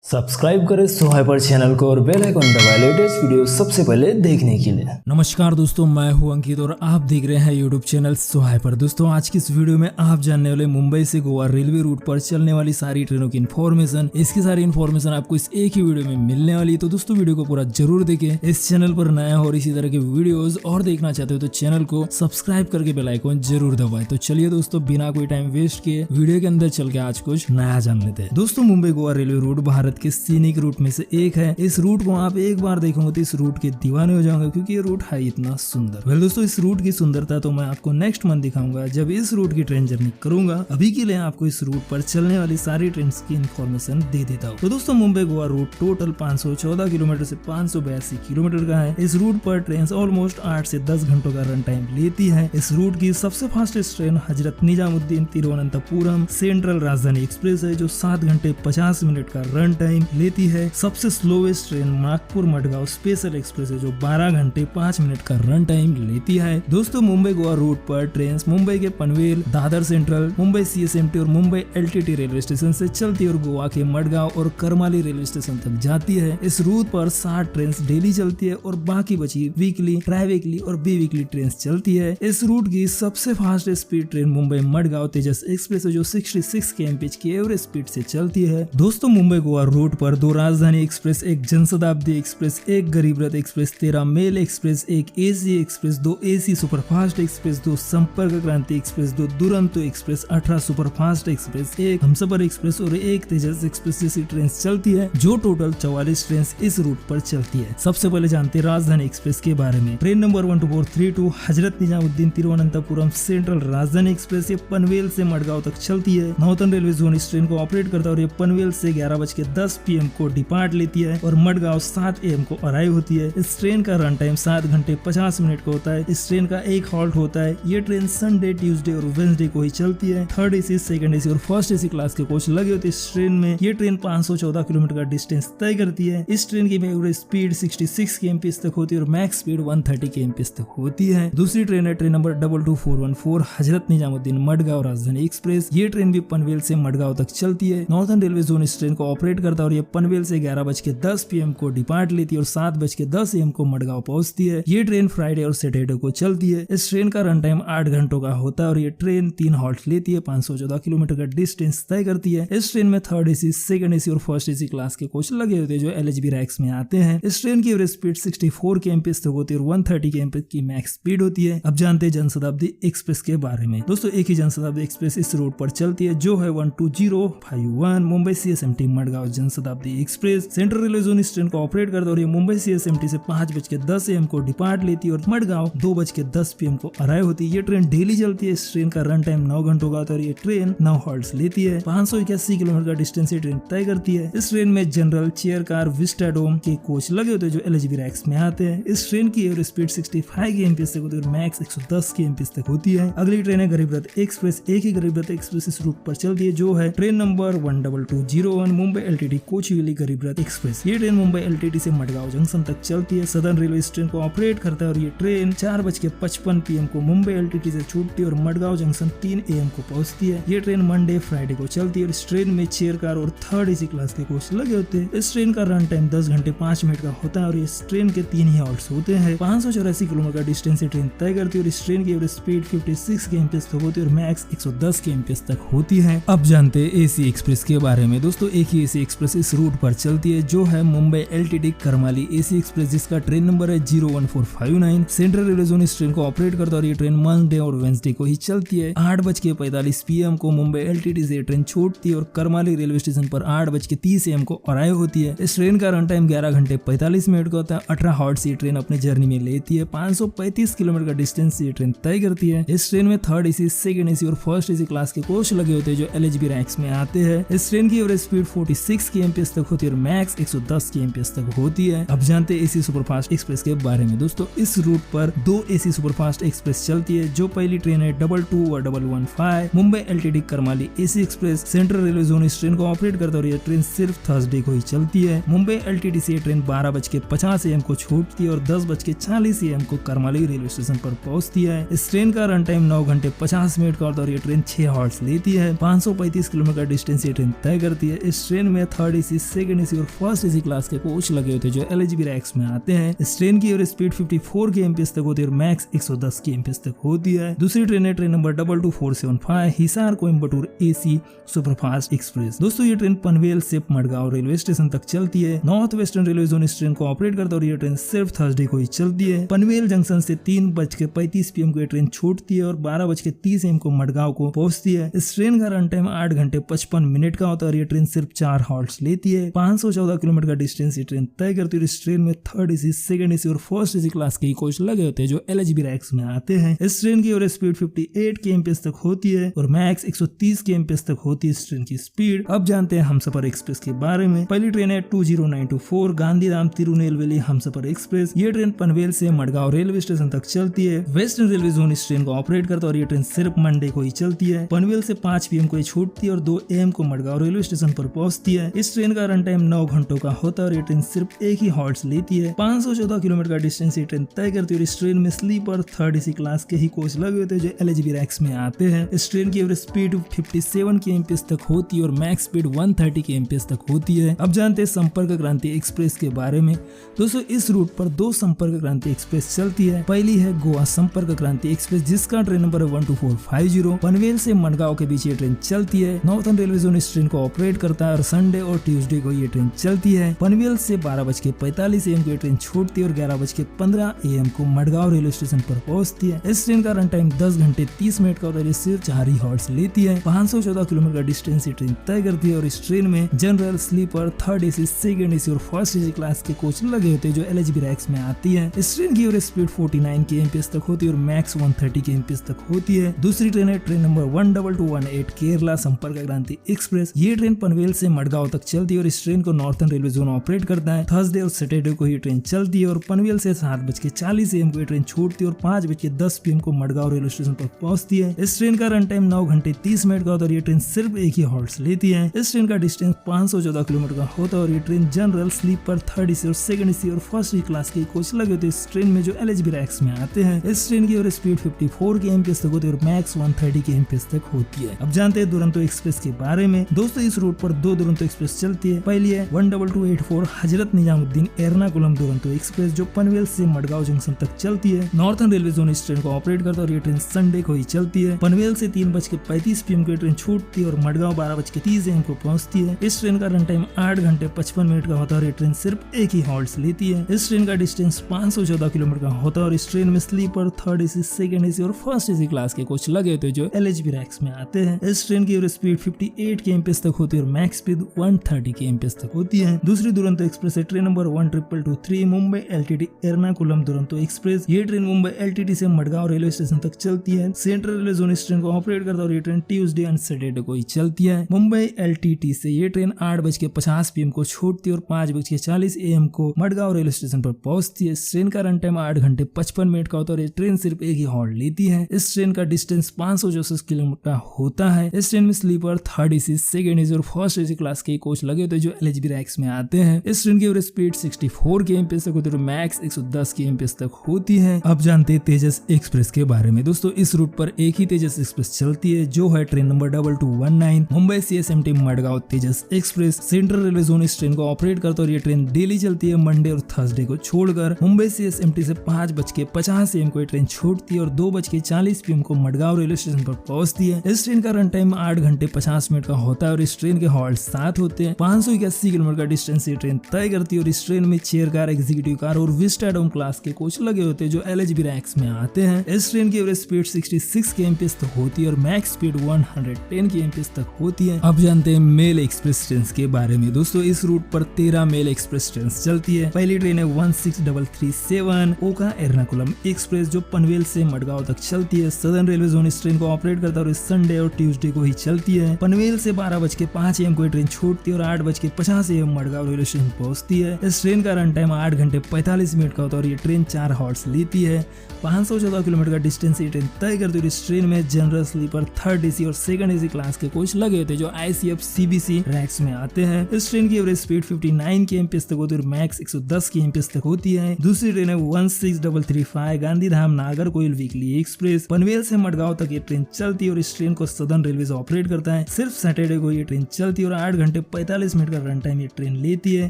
Subscribe करें सोहाइपर channel को और बेल आइकन दबाएं लेटेस्ट वीडियो सबसे पहले देखने के लिए। नमस्कार दोस्तों, मैं हूं अंकित और आप देख रहे हैं यूट्यूब चैनल सोहाइपर। दोस्तों आज की इस वीडियो में आप जानने वाले मुंबई से गोवा रेलवे रूट पर चलने वाली सारी ट्रेनों की इन्फॉर्मेशन। इसकी सारी इन्फॉर्मेशन आपको इस एक ही वीडियो में मिलने वाली है, तो दोस्तों वीडियो को पूरा जरूर देखें। इस चैनल पर नया हो और इसी तरह के वीडियोज और देखना चाहते हो तो चैनल को सब्सक्राइब करके बेल आइकन जरूर दबाएं। तो चलिए दोस्तों बिना कोई टाइम वेस्ट किए वीडियो के अंदर चल के आज कुछ नया जान लेते हैं। दोस्तों मुंबई गोवा रेलवे रूट भारत के सीनिक रूट में से एक है। इस रूट को आप एक बार देखोगे तो इस रूट के दीवाने हो जाओगे, क्योंकि ये रूट है इतना सुंदर। दोस्तों इस रूट की सुंदरता तो मैं आपको नेक्स्ट मंथ दिखाऊंगा जब इस रूट की ट्रेन जर्नी करूंगा। अभी के लिए आपको इस रूट पर चलने वाली सारी ट्रेन की इन्फॉर्मेशन दे देता हूँ। तो दोस्तों Mumbai Goa route total 514 kilometre से 582 किलोमीटर का है। इस रूट पर ट्रेन ऑलमोस्ट 8 से 10 घंटों का रन टाइम लेती है। इस रूट की सबसे fastest train Hazrat Nizamuddin Thiruvananthapuram central राजधानी एक्सप्रेस है, जो 7 घंटे 50 मिनट का रन टाइम लेती है। सबसे slowest train Nagpur Madgaon special express है, जो 12 घंटे 5 मिनट का रन टाइम लेती है। दोस्तों मुंबई गोवा रूट पर ट्रेन मुंबई के पनवेल, दादर सेंट्रल, मुंबई सीएसएमटी और मुंबई एलटीटी रेलवे स्टेशन से चलती है और गोवा के मडगांव और करमाली रेलवे स्टेशन तक जाती है। इस रूट पर 60 ट्रेन डेली चलती है और बाकी बची वीकली, ट्राई वीकली और बी वीकली ट्रेन चलती है। इस रूट की सबसे fast speed train Mumbai Madgaon Tejas express है, जो 66 kmph की एवरेज स्पीड से चलती है। दोस्तों मुंबई गोवा रूट पर 2 राजधानी एक्सप्रेस, एक जनशताब्दी एक्सप्रेस, एक गरीब रथ एक्सप्रेस, 13 मेल एक्सप्रेस, एक AC express, 2 AC superfast express, 2 संपर्क क्रांति express, 2 Duronto express, 18 superfast express, एक हमसफर एक्सप्रेस और एक तेजस एक्सप्रेस जैसी ट्रेन चलती है, जो टोटल 44 ट्रेन इस रूट पर चलती है। सबसे पहले जानते हैं राजधानी एक्सप्रेस के बारे में। Train number 12432 Hazrat Nizamuddin Thiruvananthapuram central राजधानी एक्सप्रेस, ये पनवेल से मडगांव तक चलती है। नॉर्थर्न रेलवे जोन इस ट्रेन को ऑपरेट करता है और ये पनवेल से 11:10 PM को डिपार्ट लेती है और मडगांव 7 AM को अराइव होती है। इस ट्रेन का रन टाइम 7 घंटे 50 मिनट का होता है। इस ट्रेन का एक हॉल्ट होता है। ये ट्रेन संडे, ट्यूसडे और वेडनेसडे को ही चलती है। 3rd AC, 2nd AC और 1st AC क्लास के कोच लगे होते हैं इस ट्रेन में। ये ट्रेन 514 किलोमीटर का डिस्टेंस तय करती है। इस ट्रेन की एवरेज स्पीड 66 kmph तक होती है और मैक्स स्पीड 130 kmph तक होती है। दूसरी ट्रेन है train number 22414 Hazrat Nizamuddin Madgaon Rajdhani express. ये ट्रेन भी पनवेल से मडगांव तक चलती है। नॉर्थर्न रेलवे जोन इस ट्रेन को ऑपरेट करता है और ये पनवेल से 11:10 PM को डिपार्ट लेती है और 7:10 AM को मडगांव पहुंचती है। ये ट्रेन फ्राइडे और सैटरडे को चलती है। इस ट्रेन का रन टाइम 8 घंटों का होता है और ये ट्रेन 3 हॉल्ट लेती है। 514 किलोमीटर का डिस्टेंस तय करती है। इस ट्रेन में 3rd AC, 2nd AC और 1st AC क्लास के कोच लगे होते हैं, जो LHB रैक्स में आते हैं। इस ट्रेन की एवरेज स्पीड 64 kmph तक होती है और 130 kmph की मैक्स स्पीड होती है। अब जानते हैं जनशताब्दी एक्सप्रेस के बारे में। दोस्तों एक ही जनशताब्दी एक्सप्रेस इस रूट पर चलती है, जो है 12051 Mumbai CSMT Madgaon Janshatabdi express. Central railway zone इस ट्रेन को ऑपरेट करता है और ये मुंबई CSMT से 5:10 AM को डिपार्ट लेती है और मडगांव 2:10 PM को अराइव होती है। ये ट्रेन डेली चलती है। इस ट्रेन का रन टाइम 9 घंटों का होता है और ये ट्रेन 9 हॉल्ट्स लेती है। 581 किलोमीटर का डिस्टेंस ये ट्रेन तय करती है। इस ट्रेन में जनरल, चेयर कार, विस्टाडोम के कोच लगे होते हैं, जो LHB रैक्स में आते हैं। इस ट्रेन की एवरेज स्पीड 65 kmph तक होती है और मैक्स 110 kmph तक होती है। अगली ट्रेन है गरीब रथ एक्सप्रेस। एक ही गरीब रथ एक्सप्रेस इस रूट पर चलती है, जो है train number 12201 Mumbai LTT Kochuveli गरीब रथ एक्सप्रेस। ये ट्रेन मुंबई LTT से मडगांव जंक्शन तक चलती है। सदर्न रेलवे इस ट्रेन को ऑपरेट करता है और ये ट्रेन 4:55 PM को मुंबई LTT से छूटती है और मडगांव जंक्शन 3 AM को पहुंचती है। ये ट्रेन मंडे, फ्राइडे को चलती है और इस ट्रेन में चेयर कार और 3rd AC क्लास के कोच लगे होते हैं। इस ट्रेन का रन टाइम 10 घंटे 5 मिनट का होता है और इस ट्रेन के 3 ही हॉल्ट्स होते हैं। 584 किलोमीटर का डिस्टेंस ट्रेन तय करती है और इस ट्रेन की एवरेज स्पीड 56 kmph तक होती है और मैक्स 110 kmph तक होती है। अब जानते हैं AC एक्सप्रेस के बारे में। दोस्तों एक ही AC एक्सप्रेस इस रूट पर चलती है, जो है Mumbai LTT Karmali AC express, जिसका ट्रेन नंबर है 01459। सेंट्रल रेलवे जोन इस ट्रेन को ऑपरेट करता है और ये ट्रेन मंडे और वेडनेसडे को ही चलती है। 8:45 PM को मुंबई LTT से ट्रेन छूटती है और करमाली रेलवे स्टेशन पर 8:30 AM को अराइव होती है। इस ट्रेन का रन टाइम 11 घंटे 45 मिनट का होता है। 18 हॉल्ट्स ये ट्रेन अपने जर्नी में लेती है। 535 किलोमीटर का डिस्टेंस ये ट्रेन तय करती है। इस ट्रेन में 3rd AC, 2nd AC और 1st AC क्लास के कोच लगे होते हैं, जो LHB रैक्स में आते हैं। इस ट्रेन की एवरेज स्पीड 46 kmph तक होती है और मैक्स 110 kmph तक होती है। अब जानते हैं AC सुपरफास्ट एक्सप्रेस के बारे में। दोस्तों इस रूट पर 2 AC सुपरफास्ट एक्सप्रेस चलती है, जो पहली ट्रेन है 22 और 115 Mumbai LTT Karmali AC express. Central railway zone इस ट्रेन को ऑपरेट करता है और यह ट्रेन सिर्फ थर्सडे को ही चलती है। मुंबई LTT से ट्रेन 12:50 AM को छूटती है और 10:40 AM को करमाली रेलवे स्टेशन पर पहुंचती है। इस ट्रेन का रन टाइम 9 घंटे 50 मिनट का होता है और ये ट्रेन 6 हॉर्स लेती है। 535 किलोमीटर का डिस्टेंस ये ट्रेन तय करती है। इस ट्रेन में थर्ड एसी, सेकंड एसी और फर्स्ट एसी क्लास के कोच लगे होते हैं जो एलएचबी रैक्स में आते हैं। इस ट्रेन की एवरेज स्पीड 54 kmph तक होती है और मैक्स 110 kmph तक होती है। दूसरी ट्रेन है train number 22475 Hisar Coimbatore AC superfast express. दोस्तों ये ट्रेन पनवेल से मडगांव रेलवे स्टेशन तक चलती है। नॉर्थ वेस्टर्न रेलवे जोन इस ट्रेन को ऑपरेट करता है और ये ट्रेन सिर्फ थर्सडे को ही चलती है। पनवेल जंक्शन से 3:35 PM को ये ट्रेन छूटती है और 12:30 AM को मडगांव को पहुंचती है। इस ट्रेन का रन टाइम 8 घंटे 55 मिनट का होता है और ये ट्रेन सिर्फ 4 हॉल्ट्स लेती है। 514 किलोमीटर का डिस्टेंस ये ट्रेन तय करती है। इस ट्रेन में थर्ड एसी, सेकंड एसी और फर्स्ट एसी क्लास के कोच लगे होते हैं जो एलएचबी रैक्स में आते हैं। इस ट्रेन की एवरेज स्पीड 58 kmph तक होती है और मैक्स 130 kmph तक होती है इस ट्रेन की स्पीड। अब जानते हैं हमसफर एक्सप्रेस के बारे में। पहली ट्रेन है 20924 गांधीधाम तिरुनेलवेली हमसफर एक्सप्रेस। ये ट्रेन पनवेल से मडगांव रेलवे स्टेशन तक चलती है। वेस्टर्न रेलवे जोन इस ट्रेन को ऑपरेट करता है और ये ट्रेन सिर्फ मंडे को ही चलती है। पनवेल से 5 PM को ये छूटती है और 2 AM को मडगांव रेलवे स्टेशन पर पहुंचती है। इस ट्रेन का रन टाइम 9 घंटों का होता है और ये ट्रेन सिर्फ एक ही हॉल्ट लेती है। 514 किलोमीटर का डिस्टेंस ये ट्रेन तय करती है और इस ट्रेन में स्लीपर थर्ड एसी क्लास के ही कोच लगे होते हैं जो एलएचबी रैक्स में आते हैं। इस ट्रेन की एवरेज स्पीड 57 kmph तक होती है और मैक्स स्पीड 130 kmph तक होती है। अब जानते हैं संपर्क क्रांति एक्सप्रेस के बारे में। दोस्तों इस रूट पर 2 संपर्क क्रांति एक्सप्रेस चलती है। पहली है गोवा संपर्क क्रांति एक्सप्रेस जिसका ट्रेन नंबर है 12450। पनवेल से मडगांव के बीच ये ट्रेन चलती है। नॉर्थर्न रेलवे जोन इस ट्रेन को ऑपरेट करता है और संडे और ट्यूसडे को ये ट्रेन चलती है। पनवेल से 12:45 AM को ये ट्रेन छूटती है और 11:15 AM को मडगांव रेलवे स्टेशन पर पहुंचती है। इस ट्रेन का रन टाइम 10 घंटे 30 मिनट का होता है। सिर्फ 4 ही हॉल्ट्स लेती है। 514 किलोमीटर का डिस्टेंस ये ट्रेन तय करती है और इस ट्रेन में general, sleeper, third AC, second AC और फर्स्ट एसी क्लास के कोच लगे होते हैं जो एलएचबी रैक्स में आती है। इस ट्रेन की एवरेज स्पीड 49 kmph तक होती है और मैक्स 130 kmph तक होती है। दूसरी ट्रेन है ट्रेन नंबर 12218 केरला संपर्क क्रांति एक्सप्रेस। ये ट्रेन पनवेल से मडगांव तक चलती है और इस ट्रेन को नॉर्थर्न रेलवे जोन ऑपरेट करता है। थर्सडे और सैटरडे को ये ट्रेन चलती है और पनवेल से 7:40 AM को ये ट्रेन छूटती है और 5:10 PM को मडगांव रेलवे स्टेशन पर पहुंचती है। इस ट्रेन का रन टाइम 9 घंटे 30 मिनट का होता है और ये ट्रेन सिर्फ एक ही हॉल्ट्स लेती है। इस ट्रेन का डिस्टेंस 514 किलोमीटर का होता है और ये train general, sleeper, third AC और सेकंड एसी और फर्स्ट एसी क्लास के कोच लगे होते हैं इस ट्रेन में जो एलएचबी रैक्स में आते हैं। इस ट्रेन की एवरेज स्पीड 54 kmph तक होती है और मैक्स 130 kmph तक होती है। अब जानते हैं दुरंतो एक्सप्रेस के बारे में। दोस्तों इस रूट पर 2 दुरंतो एक्सप्रेस चलती है। पहली है 12284 हजरत निजामुद्दीन एर्नाकुलम दुरंतो एक्सप्रेस जो पनवेल से मडगांव जंक्शन तक चलती है। नॉर्थर्न रेलवे जोन इस ट्रेन को ऑपरेट करता है और ये ट्रेन संडे को ही चलती है। पनवेल से 3:35 PM को ट्रेन छूटती है और मडगांव 12:30 AM को पहुंचती है। इस ट्रेन का रन टाइम 8 घंटे 55 मिनट का होता है और ये ट्रेन सिर्फ एक ही हॉल्ट्स लेती है। इस ट्रेन का डिस्टेंस 514 किलोमीटर का होता है और इस ट्रेन में sleeper, third AC, second AC और फर्स्ट एसी क्लास के कोच लगे होते हैं जो एलएचबी रैक्स में आते हैं। इस ट्रेन की एवरेज स्पीड 58 kmph तक होती है और मैक्स स्पीड 130 kmph तक होती है। दूसरी दुरंतो एक्सप्रेस है train number 12223 Mumbai LTT Ernakulam Duronto express. ये ट्रेन मुंबई एलटीटी से मडगांव रेलवे स्टेशन तक चलती है। सेंट्रल रेलवे जोन इस ट्रेन को ऑपरेट करता है और ये ट्रेन ट्यूसडे एंड सैटरडे को ही चलती है। मुंबई एलटीटी से ये ट्रेन 8:50 PM को छूटती है और 5:40 AM को मडगांव रेलवे स्टेशन पर पहुंचती है। इस ट्रेन का रन टाइम 8 घंटे 55 मिनट का होता है और ये ट्रेन सिर्फ एक ही हॉल्ट लेती है। इस ट्रेन का डिस्टेंस 564 किलोमीटर का होता है। इस ट्रेन में sleeper, third AC, second AC और फर्स्ट एसी क्लास के कोच लगे होते हैं जो एलएचबी रैक्स में आते हैं। इस ट्रेन की एवरेज स्पीड 64 kmph तक होती है और मैक्स 110 kmph तक होती है। अब जानते हैं तेजस एक्सप्रेस के बारे में। दोस्तों इस रूट पर एक ही तेजस एक्सप्रेस चलती है जो है train number 2219 Mumbai CSMT Madgaon Tejas express. Central railway zone इस ट्रेन को ऑपरेट करता है और ये ट्रेन डेली चलती है मंडे और थर्सडे को छोड़कर। मुंबई CSMT से 5:50 AM को ये ट्रेन छूटती है और 2:40 PM को मडगांव रेलवे स्टेशन पर पहुंचती है। इस ट्रेन का रन टाइम 8 घंटे 50 मिनट का होता है और इस ट्रेन के हॉल्ट 7 होते हैं। 581 किलोमीटर का डिस्टेंस ये ट्रेन तय करती है और इस ट्रेन में चेयर कार, एग्जीक्यूटिव कार और विस्टा डाउन क्लास के कोच लगे होते हैं जो एलएचबी रैक्स में आते हैं। इस ट्रेन की एवरेज स्पीड 66 kmph तक होती है और मैक्स स्पीड 110 kmph तक होती है। अब जानते हैं मेल एक्सप्रेस ट्रेन के बारे में। दोस्तों इस रूट पर 13 मेल एक्सप्रेस ट्रेन चलती है। पहली ट्रेन है 16337 ओका एर्नाकुलम एक्सप्रेस जो पनवेल से मडगांव तक चलती है। सदर्न रेलवे जोन इस ट्रेन को ऑपरेट करता है और इस संडे और ट्यूसडे को ही चलती है। पनवेल से 12:05 AM को ट्रेन छूटती है और 8:50 AM मडगांव रेलवे स्टेशन पहुंचती है। इस ट्रेन का रन टाइम 8 घंटे 45 मिनट का होता है और ये ट्रेन 4 हॉर्स लेती है। 514 किलोमीटर का डिस्टेंस ये ट्रेन तय करती है। इस ट्रेन में जनरल, स्लीपर, थर्ड एसी और सेकंड एसी क्लास के कोच लगे होते हैं जो ICF CBC रैक्स में आते हैं। इस ट्रेन की एवरेज स्पीड 59 kmph तक होती है और मैक्स 110 kmph तक होती है। दूसरी ट्रेन है 16335 गांधीधाम नागरकोइल वीकली एक्सप्रेस। पनवेल से मडगांव तक ये ट्रेन चलती है और इस ट्रेन को सदर्न रेलवे ऑपरेट करता है। सिर्फ सैटरडे को ये ट्रेन चलती है और 8 घंटे घंटे 45 मिनट का रन टाइम ये ट्रेन लेती है।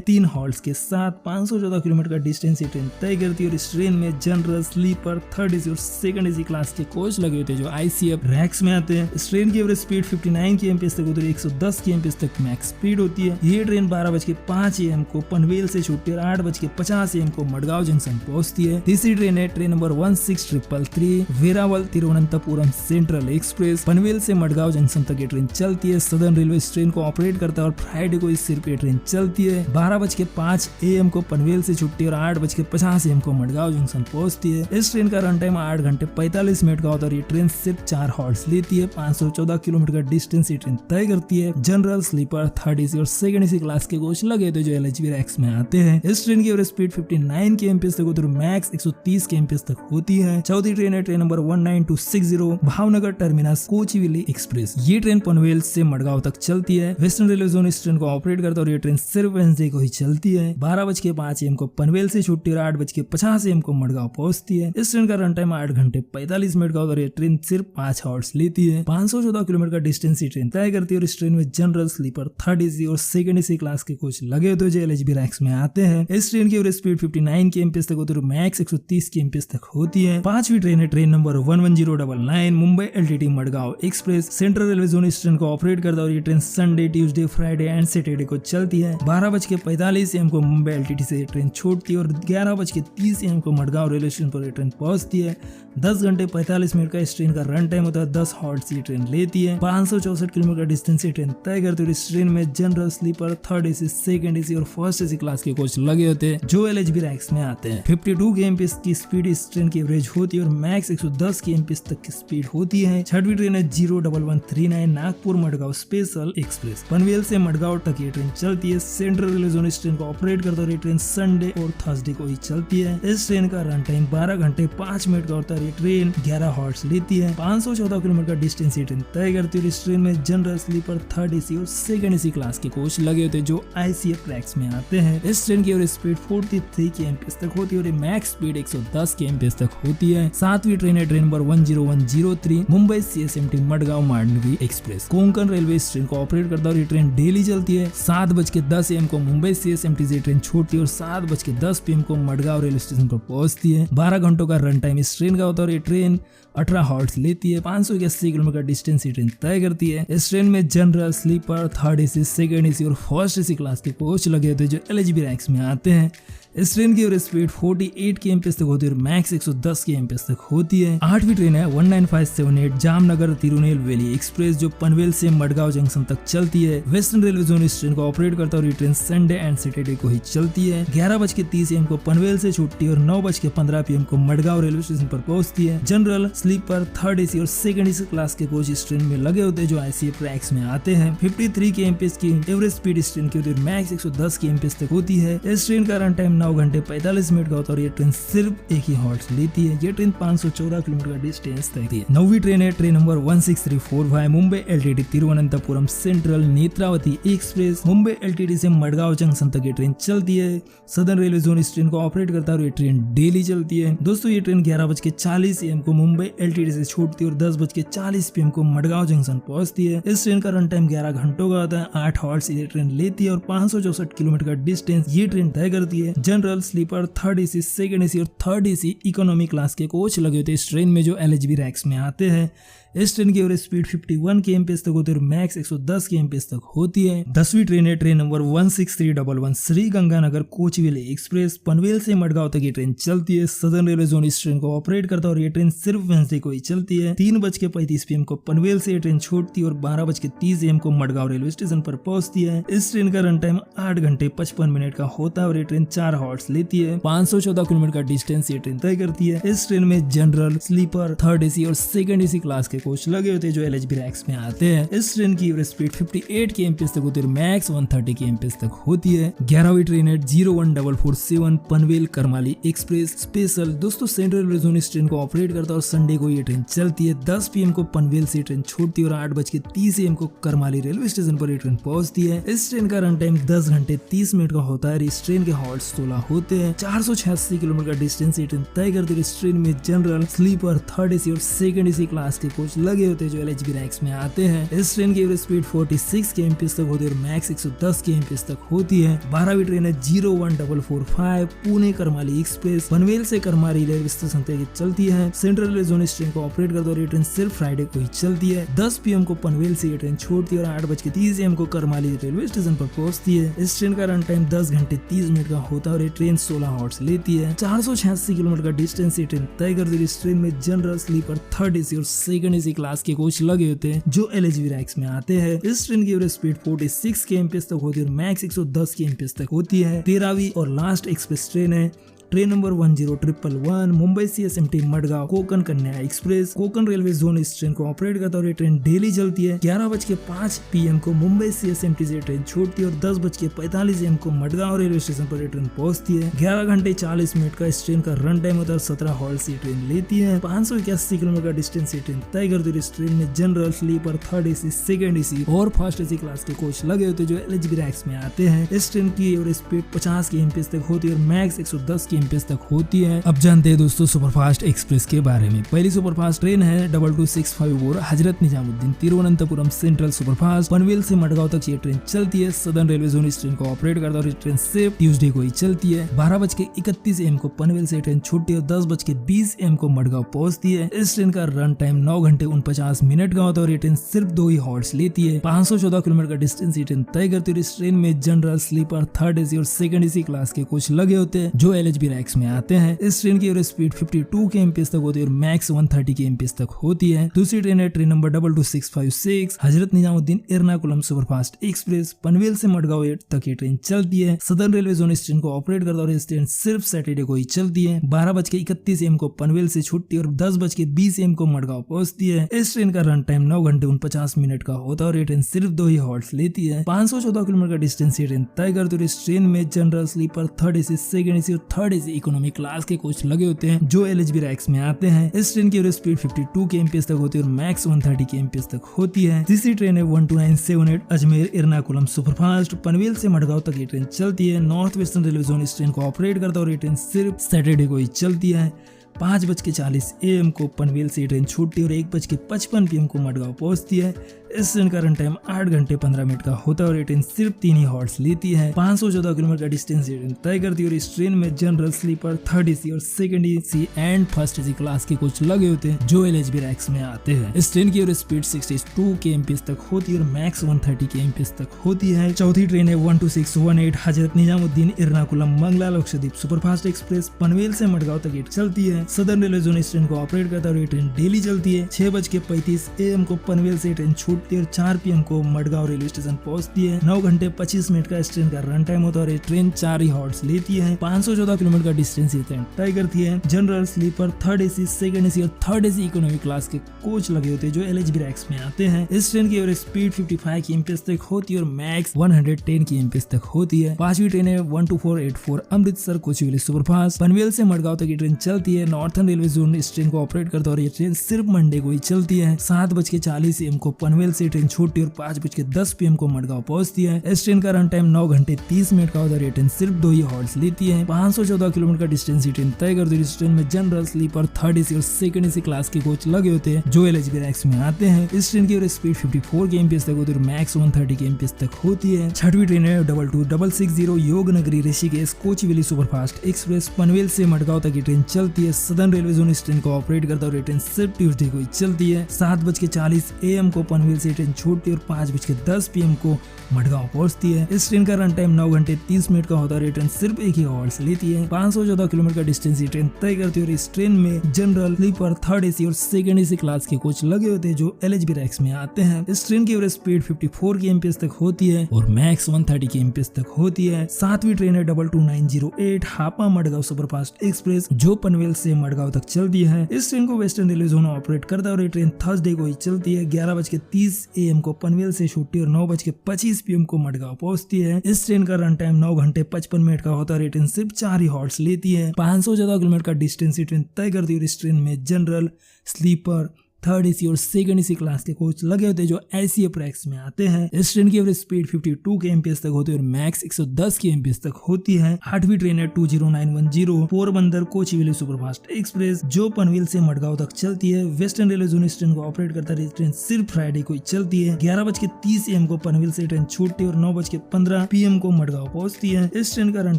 3 हॉल्ट्स के साथ 514 किलोमीटर का डिस्टेंस ये ट्रेन तय करती है और इस ट्रेन में जनरल, स्लीपर, थर्ड एसी और सेकंड एसी क्लास के कोच लगे होते हैं जो ICF रैक्स में आते हैं। इस ट्रेन की एवरेज स्पीड 59 kmph तक होती है, 110 kmph तक मैक्स स्पीड होती है। ये ट्रेन 12:05 AM को पनवेल से छूटती है और 8:50 AM को मडगांव जंक्शन पहुंचती है। तीसरी ट्रेन है train number 16333 Veraval Thiruvananthapuram central express. Panvel से मडगांव जंक्शन तक ये ट्रेन चलती है। सदर्न रेलवे इस ट्रेन को ऑपरेट करता है और फ्राइडे को इस सिर्फ ये ट्रेन चलती है। 12:05 AM को पनवेल से छुट्टी और 8:50 AM को मडगांव जंक्शन पहुंचती है। इस ट्रेन का रन टाइम 8 घंटे 45 मिनट का होता है और ये ट्रेन सिर्फ 4 हॉल्ट्स लेती है। 514 किलोमीटर का डिस्टेंस ये ट्रेन तय करती है। जनरल, स्लीपर, थर्ड एसी और सेकंड एसी क्लास के कोच लगे थे जो LHB रैक्स में आते हैं। इस ट्रेन की एवरेज स्पीड 59 kmph तक होती है और मैक्स 130 kmph तक होती है। चौथी ट्रेन है train number 19260 Bhavnagar terminus Kochuveli express. ये ट्रेन पनवेल से मडगांव तक चलती है। वेस्टर्न रेलवे जोन इस ट्रेन को ऑपरेट करता है और ये ट्रेन सिर्फ वेडनेसडे को ही चलती है। 12:05 AM को पनवेल से छुट्टी और 8:50 AM को मडगांव पहुंचती है। इस ट्रेन का रन टाइम 8 घंटे 45 मिनट का होता है और ये ट्रेन सिर्फ 5 हॉर्स लेती है। 514 किलोमीटर का डिस्टेंस ये ट्रेन तय करती है और इस ट्रेन में जनरल, स्लीपर, थर्ड एसी और सेकंड एसी क्लास के कोच लगे होते हैं जो LHB रैक्स में आते हैं। इस ट्रेन की एवरेज स्पीड 59 kmph तक होती है और मैक्स 130 kmph तक होती है। पांचवी ट्रेन है train number 11099 Mumbai LTT Madgaon express. Central railway zone इस ट्रेन को ऑपरेट करता है और ये train Sunday, Tuesday, Friday and Saturday को चलती है। 12:45 AM को मुंबई LTT से ये ट्रेन छोड़ती है और 11:30 AM को मडगांव रेलवे स्टेशन पर ये ट्रेन पहुंचती है। 10 घंटे 45 मिनट का इस ट्रेन का रन टाइम होता है। 10 हॉल्ट्स ये ट्रेन लेती है। 564 किलोमीटर का डिस्टेंस ये ट्रेन तय करती है। इस ट्रेन में general, sleeper, third AC, second AC और फर्स्ट एसी क्लास के कोच लगे होते हैं जो LHB रैक्स में आते हैं। 52 kmph की स्पीड इस ट्रेन की एवरेज होती है और मैक्स 110 kmph तक की स्पीड होती है। छठवीं ट्रेन है 01139 नागपुर मडगांव स्पेशल एक्सप्रेस। पनवेल से मडगांव तक ये ट्रेन चलती है। सेंट्रल रेलवे जोन इस ट्रेन को ऑपरेट करता है और ये ट्रेन संडे और थर्सडे को ही चलती है। इस ट्रेन का रन टाइम 12 घंटे 5 मिनट का होता है। ये ट्रेन 11 हॉर्स लेती है। 514 किलोमीटर का डिस्टेंस ये ट्रेन तय करती है और इस ट्रेन में जनरल, स्लीपर, थर्ड एसी और सेकंड एसी क्लास के कोच लगे होते हैं जो ICF रैक्स में आते हैं। इस ट्रेन की एवरेज स्पीड 43 kmph तक होती है और मैक्स स्पीड 110 kmph तक होती है। सातवीं ट्रेन है train number 10103 Mumbai CSMT Madgaon Mandovi express. Konkan railway इस ट्रेन को ऑपरेट करता है और ये ट्रेन डेली चलती है। 7:10 AM को मुंबई CSMT से ट्रेन छोड़ती है और 7:10 PM को मडगांव रेलवे स्टेशन पर पहुंचती है। 12 घंटों का रन टाइम इस ट्रेन का होता है और ये ट्रेन 18 हॉर्स लेती है। 581 किलोमीटर का डिस्टेंस ये ट्रेन तय करती है। इस ट्रेन में general, sleeper, third AC, second AC और फर्स्ट एसी क्लास के कोच लगे होते हैं जो LHB रैक्स में आते हैं। इस ट्रेन की एवरेज स्पीड 48 kmph तक होती है और मैक्स 110 kmph तक होती है। आठवीं ट्रेन है 19578 जामनगर तिरुनेलवेली एक्सप्रेस जो पनवेल से मडगांव जंक्शन तक चलती है। वेस्टर्न रेलवे जोन इस ट्रेन को ऑपरेट करता है और ये ट्रेन संडे एंड सैटरडे को ही चलती है। 11:30 AM को पनवेल से छुट्टी और 9:15 PM को मडगांव रेलवे स्टेशन पर पहुंचती है। जनरल, स्लीपर, थर्ड एसी और सेकंड एसी क्लास के कोच इस ट्रेन में लगे होते हैं जो ICF रैक्स में आते हैं। 53 kmph की एवरेज स्पीड इस ट्रेन की होती है, मैक्स 110 kmph तक होती है। इस ट्रेन का रन टाइम 9 घंटे 45 मिनट का होता है और ये ट्रेन सिर्फ एक ही हॉल्ट लेती है। ये ट्रेन 514 किलोमीटर का डिस्टेंस तय है। 9वीं ट्रेन है train number 16345 Mumbai LTT Thiruvananthapuram central Netravati express. Mumbai LTT से मडगांव जंक्शन तक ये ट्रेन चलती है। सदर्न रेलवे जोन इस ट्रेन को ऑपरेट करता है और ये ट्रेन डेली चलती है। दोस्तों ये ट्रेन 11:40 AM को मुंबई LTT से छूटती है और 10:40 PM को मडगांव जंक्शन पहुंचती है। इस ट्रेन का रन टाइम 11 घंटों का होता है। 8 हॉर्स ये ट्रेन लेती है और 564 किलोमीटर का डिस्टेंस ये ट्रेन तय करती है। General, sleeper, third AC, second AC और थर्ड एसी इकोनॉमी क्लास के कोच लगे होते हैं इस ट्रेन में जो LHB रैक्स में आते हैं। इस ट्रेन की एवरेज स्पीड 51 kmph तक होती है और मैक्स 110 kmph तक होती है। 10वीं ट्रेन है train number 16311 Shri Ganganagar Kochuveli express. Panvel से मडगांव तक ये ट्रेन चलती है। सदर्न रेलवे जोन इस ट्रेन को ऑपरेट करता है और ये ट्रेन सिर्फ वेडनेसडे को ही चलती है। 3:35 PM को पनवेल से ये ट्रेन छोड़ती है और 12:30 AM को मडगांव रेलवे स्टेशन पर पहुंचती है। इस ट्रेन का रन टाइम 8 घंटे 55 मिनट का होता है और ये ट्रेन 4 हॉर्स लेती है। 514 किलोमीटर का डिस्टेंस ये ट्रेन तय करती है। इस ट्रेन में जनरल, स्लीपर, थर्ड एसी और सेकंड एसी क्लास के कोच लगे होते हैं जो LHB रैक्स में आते हैं। इस ट्रेन की एवरेज स्पीड 58 kmph तक होती है और मैक्स 130 kmph तक होती है। 11वीं ट्रेन है 01447 पनवेल करमाली एक्सप्रेस स्पेशल। दोस्तों सेंट्रल रेलवे जोन इस ट्रेन को ऑपरेट करता है और संडे को ये ट्रेन चलती है। 10 PM को पनवेल से ट्रेन छूटती है और 8:30 AM को करमाली रेलवे स्टेशन पर ये ट्रेन पहुंचती है। इस ट्रेन का रन टाइम 10 घंटे 30 मिनट का होता है। इस ट्रेन के हॉल्ट्स 16 होते हैं। 486 किलोमीटर का डिस्टेंस ये ट्रेन तय करती है। इस ट्रेन में जनरल, स्लीपर, थर्ड एसी और सेकंड एसी क्लास के कोच कोच लगे होते हैं जो LHB रैंक्स में आते हैं। इस ट्रेन की एवरेज स्पीड 46 kmph तक होती है और मैक्स 110 kmph तक होती है। 12वीं ट्रेन है 01445 पुणे करमाली एक्सप्रेस पनवेल से करमाली रेलवे स्टेशन तक चलती है। सेंट्रल रेलवे जोन इस ट्रेन को ऑपरेट करता है और ये ट्रेन सिर्फ फ्राइडे को ही चलती है। 10 PM को पनवेल से ये ट्रेन छोड़ती है और 8:30 AM को करमाली रेलवे स्टेशन पर पहुंचती है। इस ट्रेन का रन टाइम 10 घंटे 30 मिनट का होता है और ये ट्रेन 16 हॉर्स लेती है। 486 किलोमीटर का डिस्टेंस ये ट्रेन तय करती है। इस ट्रेन में जनरल, स्लीपर, थर्ड AC और सेकंड AC क्लास के कोच लगे होते हैं जो LHB रैंक्स में आते हैं। इस ट्रेन की एवरेज स्पीड 46 kmph तक होती है और मैक्स 110 kmph तक होती है। 13वीं और लास्ट एक्सप्रेस ट्रेन है train number 10111 Mumbai CSMT Madgaon Konkan Kanya express. Konkan railway zone इस ट्रेन को ऑपरेट करता है और ये ट्रेन डेली चलती है। 11:05 PM को मुंबई CSMT से ट्रेन छोड़ती है और 10:45 AM को मडगांव रेलवे स्टेशन पर ये ट्रेन पहुंचती है। 11 घंटे 40 मिनट का इस ट्रेन का रन टाइम होता है। 17 हॉर्स ये ट्रेन लेती है। 581 किलोमीटर का डिस्टेंस ये ट्रेन तय करती है। इस ट्रेन में general, sleeper, third AC, second AC और फर्स्ट AC क्लास के कोच लगे होते हैं जो LHB रैंक्स में आते हैं। इस ट्रेन की एवरेज स्पीड 50 kmph तक होती है और मैक्स 110 kmph तक होती है। अब जानते हैं दोस्तों सुपरफास्ट एक्सप्रेस के बारे में। पहली सुपरफास्ट ट्रेन है 2264 हजरत निजामुद्दीन तिरुवनंतपुरम सेंट्रल सुपरफास्ट पनवेल से मडगांव तक ये ट्रेन चलती है। सदर्न रेलवे जोन इस ट्रेन को ऑपरेट करता है और ये ट्रेन सिर्फ ट्यूसडे को ही चलती है। 12:31 AM को पनवेल से ट्रेन छूटती है और 10:20 AM को मडगांव पहुंचती है। इस ट्रेन का रन टाइम 9 घंटे 49 मिनट का होता है और ये ट्रेन सिर्फ 2 ही हॉर्स लेती है। 514 किलोमीटर का डिस्टेंस ये ट्रेन तय करती है। इस ट्रेन में जनरल, स्लीपर, थर्ड AC और सेकंड AC क्लास के कोच लगे होते हैं जो LHB रैंक्स में आते हैं। इस ट्रेन की एवरेज स्पीड 52 kmph तक होती है और मैक्स 130 kmph तक होती है। दूसरी ट्रेन है train number 22656 Hazrat Nizamuddin Ernakulam superfast express Panvel से मडगांव तक ये ट्रेन चलती है। सदर्न रेलवे जोन इस ट्रेन को ऑपरेट करता है और इस ट्रेन सिर्फ सैटरडे को ही चलती है। 12:31 AM को पनवेल से छूटती है और 10:20 AM को मडगांव पहुंचती है। इस ट्रेन का रन टाइम 9 घंटे 49 मिनट का होता है और ये ट्रेन सिर्फ 2 ही हॉर्स लेती है। 514 किलोमीटर का डिस्टेंस ये ट्रेन तय करती है। इस ट्रेन में general, sleeper, third AC, second AC और थर्ड AC इकोनॉमी क्लास के कोच लगे होते हैं जो LHB रैंक्स में आते हैं। इस ट्रेन की एवरेज स्पीड 52 kmph तक होती है और मैक्स 130 kmph तक होती है। तीसरी ट्रेन है 12978 अजमेर एर्नाकुलम सुपरफास्ट पनवेल से मडगांव तक ये ट्रेन चलती है। नॉर्थ वेस्टर्न रेलवे जोन इस ट्रेन को ऑपरेट करता है और ये ट्रेन सिर्फ सैटरडे को ही चलती है। 5:40 AM को पनवेल से ट्रेन छूटती है और 1:55 PM को मडगांव पहुंचती है। इस ट्रेन का रन टाइम 8 घंटे 15 मिनट का होता है और ये ट्रेन सिर्फ 3 ही हॉर्स लेती है। 514 किलोमीटर का डिस्टेंस ये ट्रेन तय करती है और इस ट्रेन में जनरल, स्लीपर, थर्ड AC और second AC and first AC class के कोच लगे होते हैं जो LHB रैंक्स में आते हैं। इस ट्रेन की एवरेज स्पीड 62 kmph तक होती है और मैक्स 130 kmph तक होती है। चौथी ट्रेन है 12618 हजरत निजामुद्दीन एर्नाकुलम मंगला लक्षद्वीप सुपरफास्ट एक्सप्रेस पनवेल से मडगांव तक ये चलती है। सदर्न रेलवे जोन इस ट्रेन को ऑपरेट करता है और ये ट्रेन डेली चलती है। 6:35 AM को पनवेल से ट्रेन छूटती है और 4 PM को मडगांव रेलवे स्टेशन पहुंचती है। 9 घंटे 25 मिनट का इस ट्रेन का रन टाइम होता है और ये ट्रेन 4 ही हॉर्स लेती है। 514 किलोमीटर का डिस्टेंस ये ट्रेन तय करती है। General, sleeper, third AC, second AC और थर्ड AC इकोनॉमी क्लास के कोच लगे होते हैं जो LHB रैंक्स में आते हैं। इस ट्रेन की एवरेज स्पीड 55 kmph तक होती है और मैक्स 110 kmph तक होती है। 5वीं ट्रेन है 12484 अमृतसर कोचुवेली सुपरफास्ट पनवेल से मडगांव तक ये ट्रेन चलती है। नॉर्थर्न रेलवे जोन इस ट्रेन को ऑपरेट करता है और ये ट्रेन सिर्फ मंडे को ही चलती है। 7:40 AM को पनवेल से ट्रेन छूटती है और 5:10 PM को मडगांव पहुंचती है। इस ट्रेन का रन टाइम 9 घंटे 30 मिनट का होता है। ये ट्रेन सिर्फ 2 ही हॉर्स लेती है। 514 किलोमीटर का डिस्टेंस ये ट्रेन तय करती है। इस ट्रेन में जनरल, स्लीपर, थर्ड AC और सेकंड AC क्लास के कोच लगे होते हैं जो LHB रैंक्स में आते हैं। इस ट्रेन की एवरेज स्पीड 54 kmph तक होती है और मैक्स 130 kmph तक होती है। 6वीं ट्रेन है 22660 योगनगरी ऋषिकेश कोचुवेली सुपरफास्ट एक्सप्रेस पनवेल से मडगांव तक ये ट्रेन चलती है। सदर्न रेलवे जोन इस ट्रेन को ऑपरेट करता है और ये ट्रेन सिर्फ ट्यूसडे को ही चलती है। 7:40 AM को पनवेल से ट्रेन छूटती है और 5:10 PM को मडगांव पहुंचती है। इस ट्रेन का रन टाइम 9 घंटे 30 मिनट का होता है। ये ट्रेन सिर्फ 1 ही हॉर्स लेती है। 514 किलोमीटर का डिस्टेंस ये ट्रेन तय करती है और इस ट्रेन में जनरल, स्लीपर, थर्ड AC और सेकंड AC क्लास के कोच लगे होते हैं जो LHB रैंक्स में आते हैं। इस ट्रेन की एवरेज स्पीड 54 kmph तक होती है और मैक्स 130 kmph तक होती है। 7वीं ट्रेन है 22908 हापा मडगांव सुपरफास्ट एक्सप्रेस जो पनवेल से मडगांव तक चलती है। इस ट्रेन को वेस्टर्न रेलवे जोन ऑपरेट करता है और ये ट्रेन थर्सडे को ही चलती है। 11:30 AM को पनवेल से छूटती है और 9:25 PM को मडगांव पहुंचती है। इस ट्रेन का रन टाइम 9 घंटे 55 मिनट का होता है। ये ट्रेन सिर्फ 4 ही हॉर्स लेती है। 514 किलोमीटर का डिस्टेंस ये ट्रेन तय करती है और इस ट्रेन में जनरल, स्लीपर, थर्ड एसी और सेकंड एसी क्लास के कोच लगे होते हैं जो ICF रैक्स में आते हैं। इस ट्रेन की एवरेज स्पीड 52 kmph तक होती है और मैक्स 110 kmph तक होती है। 8वीं ट्रेन है 20910 पोरबंदर कोचुवेली सुपरफास्ट एक्सप्रेस जो पनवेल से मडगांव तक चलती है। वेस्टर्न रेलवे जोन इस ट्रेन को ऑपरेट करता है। ट्रेन सिर्फ फ्राइडे को ही चलती है। 11:30 AM को पनवेल से ट्रेन छूटती है और 9:15 PM को मडगांव पहुंचती है। इस ट्रेन का रन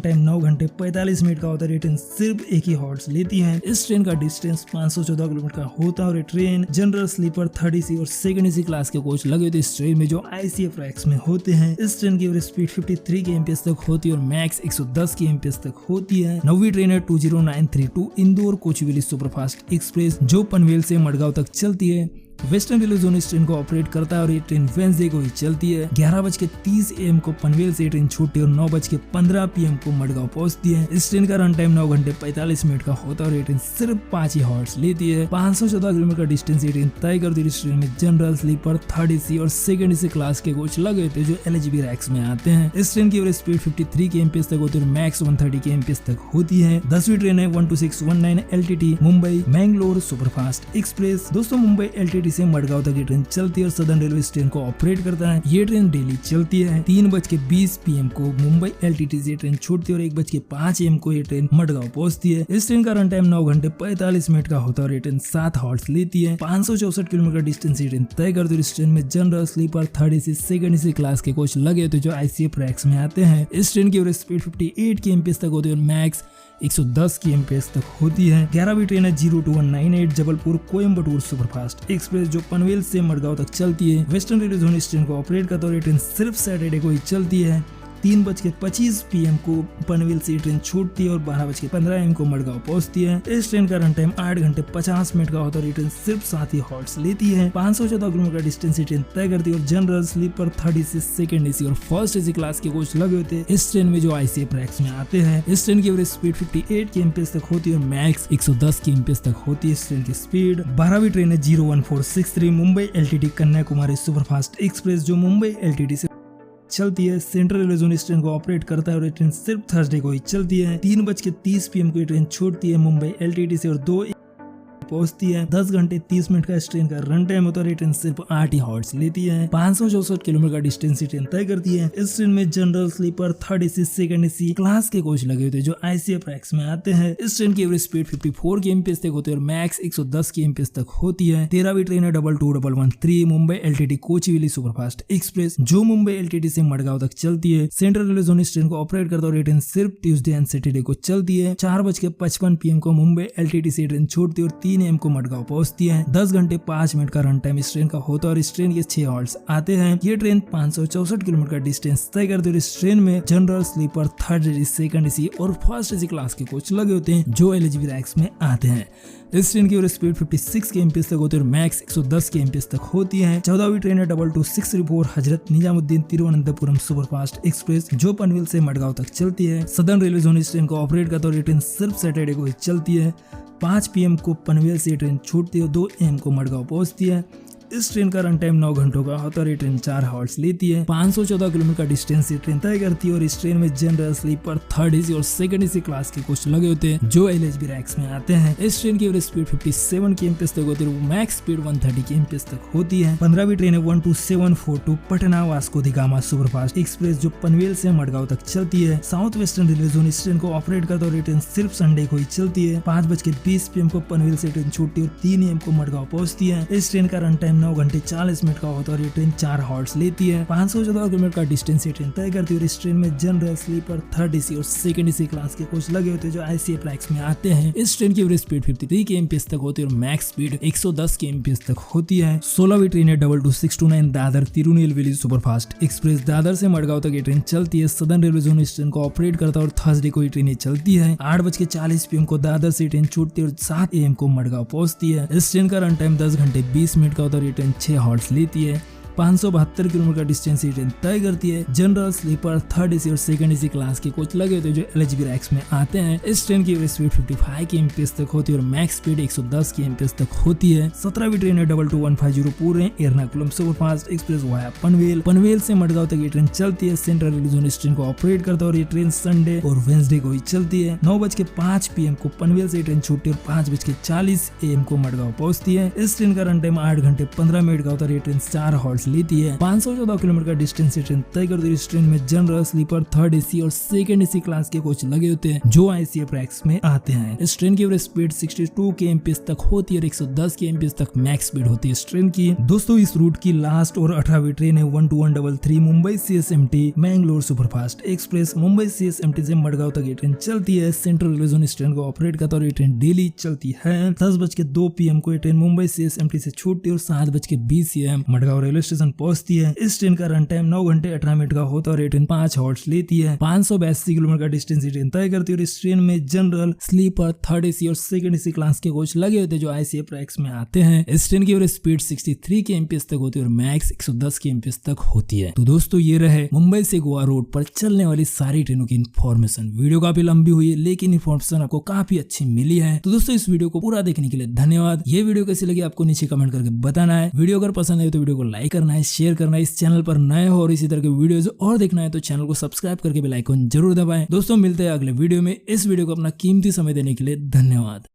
टाइम 9 घंटे 45 मिनट का होता है। ट्रेन सिर्फ एक ही हॉल्ट लेती है। इस ट्रेन का डिस्टेंस 514 किलोमीटर का होता है और train general sleeper third AC और सेकंड एसी क्लास के कोच लगे होते इस ट्रेन में जो ICF रैक्स में होते हैं। इस ट्रेन की एवरेज स्पीड 53 kmph तक होती है और मैक्स 110 kmph तक होती है। 9वीं ट्रेन है 20932 इंदौर कोचुवेली सुपरफास्ट एक्सप्रेस जो पनवेल से मडगांव तक चलती है। वेस्टर्न रेलवे जोन इस ट्रेन को ऑपरेट करता है और ये ट्रेन वेंसडे को ही चलती है। 11:30 AM को पनवेल से ट्रेन छूटती है और 9:15 PM को मडगांव पहुंचती है। इस ट्रेन का रन टाइम 9 घंटे 45 मिनट का होता है और ये ट्रेन सिर्फ 5 ही हॉल्ट्स लेती है। 514 किलोमीटर का डिस्टेंस ये ट्रेन तय करती है। इस ट्रेन में जनरल स्लीपर थर्ड एसी और सेकंड एसी क्लास के कोच लगे होते हैं जो LHB रैक्स में आते हैं। इस ट्रेन की एवरेज स्पीड 53 kmph तक होती है और मैक्स 130 kmph तक होती है। 10वीं ट्रेन है 12619 LTT Mumbai Mangalore superfast express. दोस्तों मुंबई LTT से मडगांव तक ये ट्रेन चलती है और सदर्न रेलवे इस ट्रेन को ऑपरेट करता है। ये ट्रेन डेली चलती है। 3:20 PM को मुंबई LTT से ट्रेन छूटती है और 1:05 AM को ये ट्रेन मडगांव पहुंचती है। इस ट्रेन का रन टाइम 9 घंटे 45 मिनट का होता है और ये ट्रेन 7 हॉल्ट्स लेती है। 564 किलोमीटर का डिस्टेंस ये ट्रेन तय करती है। इस ट्रेन में general sleeper third AC second AC class के कोच लगे होते जो ICF रैक्स में आते हैं। इस ट्रेन की एवरेज स्पीड 58 kmph तक होती है और मैक्स 110 kmph तक होती है। 11वीं ट्रेन है 02198 जबलपुर कोयम्बटूर सुपरफास्ट एक्सप्रेस जो पनवेल से मडगांव तक चलती है। वेस्टर्न रेलवे जोन इस ट्रेन को ऑपरेट करता है और ये ट्रेन सिर्फ सैटरडे को ही चलती है। 3:25 PM को पनवेल से ट्रेन छूटती है और 12:15 AM को मडगांव पहुंचती है। इस ट्रेन का रन टाइम 8 घंटे 50 मिनट का होता है। ट्रेन सिर्फ 7 ही हॉल्ट्स लेती है। 514 किलोमीटर का डिस्टेंस ट्रेन तय करती है और general sleeper third AC second AC और फर्स्ट एसी क्लास के कोच लगे होते हैं इस ट्रेन में जो ICF रैक्स में आते हैं। इस ट्रेन की एवरेज स्पीड 58 kmph तक होती है और मैक्स 110 kmph तक होती है इस ट्रेन की स्पीड। 12वीं ट्रेन है 01463 Mumbai LTT Kanyakumari superfast express जो मुंबई LTT से चलती है। सेंट्रल रेलवे जोन इस ट्रेन को ऑपरेट करता है और ये ट्रेन सिर्फ थर्सडे को ही चलती है। 3:30 PM को ये ट्रेन छूटती है मुंबई LTT से और 2 पहुंचती है। 10 घंटे 30 मिनट का इस ट्रेन का रन टाइम होता है। ये ट्रेन सिर्फ 8 ही हॉल्ट्स लेती है। 564 किलोमीटर का डिस्टेंस ये ट्रेन तय करती है। इस ट्रेन में general sleeper third AC second AC class के कोच लगे होते हैं जो ICF रैक्स में आते हैं। इस ट्रेन की एवरेज स्पीड 54 kmph तक होती है और मैक्स 110 kmph तक होती है। 13वीं ट्रेन है 22113 Mumbai LTT Kochuveli superfast express जो मुंबई LTT से मडगांव तक चलती है। सेंट्रल रेलवे जोन इस ट्रेन को ऑपरेट करता है और ये ट्रेन सिर्फ ट्यूसडे एंड सैटरडे को चलती है। 4:55 PM को मुंबई LTT से ट्रेन छूटती है और 3 AM को मडगांव पहुंचती है। 10 घंटे 5 मिनट का रन टाइम इस ट्रेन का होता है और इस ट्रेन के 6 हॉल्ट्स आते हैं। ये ट्रेन 564 किलोमीटर का डिस्टेंस तय करती है। इस ट्रेन में general sleeper third AC second AC और फर्स्ट एसी क्लास के कोच लगे होते हैं जो LHB रैक्स में आते हैं। इस ट्रेन की एवरेज स्पीड 56 kmph तक होती है और मैक्स 110 kmph तक होती है। 14वीं ट्रेन है 22634 हजरत निजामुद्दीन तिरुवनंतपुरम सुपरफास्ट एक्सप्रेस जो पनवेल से मडगांव तक चलती है। सदर्न रेलवे जोन इस ट्रेन को ऑपरेट करता है और ये ट्रेन सिर्फ सैटरडे को ही चलती है। 5 PM को पनवेल से ट्रेन छूटती है और 2 AM को मडगांव पहुंचती है। इस ट्रेन का रन टाइम 9 घंटों का होता है। ये ट्रेन 4 हॉर्स लेती है। 514 किलोमीटर का डिस्टेंस ये ट्रेन तय करती है और इस ट्रेन में जनरल स्लीपर थर्ड एसी और सेकंड एसी क्लास के कोच लगे होते हैं जो LHB रैक्स में आते हैं। इस ट्रेन की एवरेज स्पीड 57 kmph तक होती है। मैक्स स्पीड 130 kmph तक होती है। 15वीं ट्रेन है 12742 पटना वास्को दी गामा सुपरफास्ट एक्सप्रेस जो पनवेल से मडगांव तक चलती है। साउथ वेस्टर्न रेलवे जोन इस ट्रेन को ऑपरेट करता है और ये ट्रेन सिर्फ संडे को ही चलती है। 5:20 PM को पनवेल से ट्रेन छूटती है और 3 AM को मडगांव पहुंचती है। इस ट्रेन का रन टाइम 9 घंटे 40 मिनट का होता है और ये ट्रेन 4 हॉर्स लेती है। 514 किलोमीटर का डिस्टेंस ये ट्रेन तय करती है और इस ट्रेन में जनरल स्लीपर थर्ड एसी और सेकंड एसी क्लास के कोच लगे होते हैं जो ICF रैक्स में आते हैं। इस ट्रेन की एवरेज स्पीड 53 kmph तक होती है और मैक्स स्पीड 110 kmph तक होती है। 16वीं ट्रेन है 22629 दादर तिरुनेलवेली सुपरफास्ट एक्सप्रेस दादर से मडगांव तक ये ट्रेन चलती है। सदर्न रेलवे जोन इस ट्रेन को ऑपरेट करता है और थर्सडे को ये ट्रेन चलती है। 8:40 PM को दादर से ट्रेन छूटती है और 7 AM को मडगांव पहुंचती है। इस ट्रेन का रन टाइम 10 घंटे 20 मिनट का होता है और ये ट्रेन 6 हॉर्स लेती है। 572 किलोमीटर का डिस्टेंस ये ट्रेन तय करती है। जनरल, स्लीपर, थर्ड एसी और सेकंड एसी क्लास के कोच लगे होते हैं जो एलएचबी रैक्स में आते हैं। इस ट्रेन की एवरेज स्पीड 55 kmph तक होती है और मैक्स स्पीड 110 kmph तक होती है। 17वीं ट्रेन है 22150 पूरे Ernakulam superfast express via Panvel. Panvel से मडगांव तक ये ट्रेन चलती है। सेंट्रल रेलवे जोन इस ट्रेन को ऑपरेट करता है और ये ट्रेन संडे और वेंसडे को ही चलती है। 9:05 PM को पनवेल से ट्रेन छूटती है और 5:40 AM को मडगांव पहुंचती है। इस ट्रेन का रन टाइम 8 घंटे 15 मिनट का होता है। ये ट्रेन 4 हॉल्ट्स लेती है। 514 किलोमीटर का डिस्टेंस ये ट्रेन तय करती है। इस ट्रेन में जनरल, स्लीपर, थर्ड एसी और सेकंड एसी क्लास के कोच लगे होते हैं जो आईसीएफ रैक्स में आते हैं। इस ट्रेन की एवरेज स्पीड 62 kmph तक होती है और 110 kmph तक मैक्स स्पीड होती है इस ट्रेन की। दोस्तों इस रूट की लास्ट और 18वीं ट्रेन है 12133 Mumbai CSMT Mangalore superfast express. Mumbai CSMT से मडगांव तक ये ट्रेन चलती है। सेंट्रल रेलवे जोन इस ट्रेन को ऑपरेट करता है और ये ट्रेन डेली चलती है। 10:02 PM को ये ट्रेन मुंबई CSMT से छूटती है और 7:20 AM मडगांव रेलवे स्टेशन पहुंचती है। इस ट्रेन का रन टाइम 9 घंटे 18 मिनट का होता है और ये ट्रेन 5 हॉल्ट्स लेती है। 582 किलोमीटर का डिस्टेंस ये ट्रेन तय करती है और इस ट्रेन में जनरल, स्लीपर, थर्ड एसी और सेकंड एसी क्लास के कोच लगे होते हैं जो आईसीएफ रैक्स में आते हैं। इस ट्रेन की एवरेज स्पीड 63 kmph तक होती है और मैक्स 110 kmph तक होती है। तो दोस्तों ये रहे मुंबई से गोवा रोड पर चलने वाली सारी ट्रेनों की इन्फॉर्मेशन। वीडियो काफी लंबी हुई है लेकिन इन्फॉर्मेशन आपको काफी अच्छी मिली है। तो दोस्तों इस वीडियो को पूरा देखने के लिए धन्यवाद। ये वीडियो कैसी लगी आपको नीचे कमेंट करके बताना है। वीडियो अगर पसंद आए तो वीडियो को लाइक करना है, शेयर करना है। इस चैनल पर नए हो और इसी तरह के वीडियोज और देखना है तो चैनल को सब्सक्राइब करके बेल आइकन जरूर दबाएं। दोस्तों मिलते हैं अगले वीडियो में। इस वीडियो को अपना कीमती समय देने के लिए धन्यवाद।